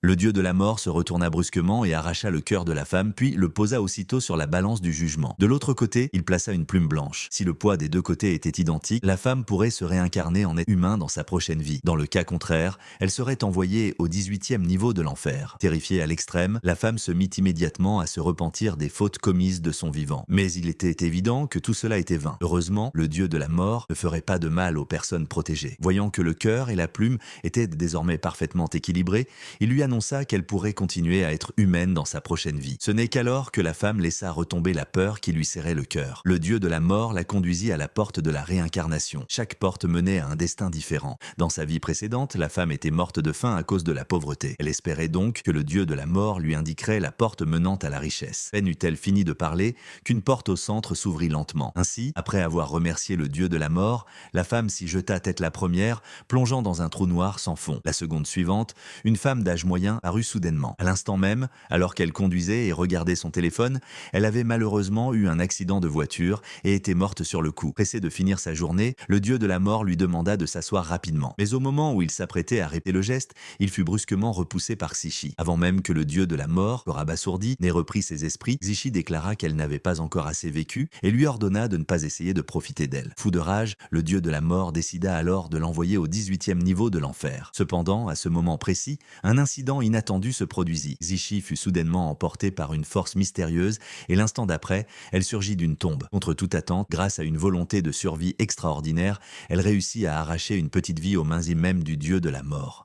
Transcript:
Le dieu de la mort se retourna brusquement et arracha le cœur de la femme, puis le posa aussitôt sur la balance du jugement. De l'autre côté, il plaça une plume blanche. Si le poids des deux côtés était identique, la femme pourrait se réincarner en être humain dans sa prochaine vie. Dans le cas contraire, elle serait envoyée au 18e niveau de l'enfer. Terrifiée à l'extrême, la femme se mit immédiatement à se repentir des fautes commises de son vivant. Mais il était évident que tout cela était vain. Heureusement, le dieu de la mort ne ferait pas de mal aux personnes protégées. Voyant que le cœur et la plume étaient désormais parfaitement équilibrés, il lui annonça qu'elle pourrait continuer à être humaine dans sa prochaine vie. Ce n'est qu'alors que la femme laissa retomber la peur qui lui serrait le cœur. Le dieu de la mort la conduisit à la porte de la réincarnation. Chaque porte menait à un destin différent. Dans sa vie précédente, la femme était morte de faim à cause de la pauvreté. Elle espérait donc que le dieu de la mort lui indiquerait la porte menant à la richesse. Peine eut-elle fini de parler qu'une porte au centre s'ouvrit lentement. Ainsi, après avoir remercié le dieu de la mort, la femme s'y jeta tête la première, plongeant dans un trou noir sans fond. La seconde suivante, une femme d'âge moyen parut soudainement. À l'instant même, alors qu'elle conduisait et regardait son téléphone, elle avait malheureusement eu un accident de voiture et était morte sur le coup. Pressé de finir sa journée, le dieu de la mort lui demanda de s'asseoir rapidement. Mais au moment où il s'apprêtait à répéter le geste, il fut brusquement repoussé par Xishi. Avant même que le dieu de la mort, corps abasourdi, n'ait repris ses esprits, Xishi déclara qu'elle n'avait pas encore assez vécu et lui ordonna de ne pas essayer de profiter d'elle. Fou de rage, le dieu de la mort décida alors de l'envoyer au 18e niveau de l'enfer. Cependant, à ce moment précis, un incident inattendu se produisit. Xishi fut soudainement emportée par une force mystérieuse et l'instant d'après, elle surgit d'une tombe. Contre toute attente, grâce à une volonté de survie extraordinaire, elle réussit à arracher une petite vie aux mains même du dieu de la mort.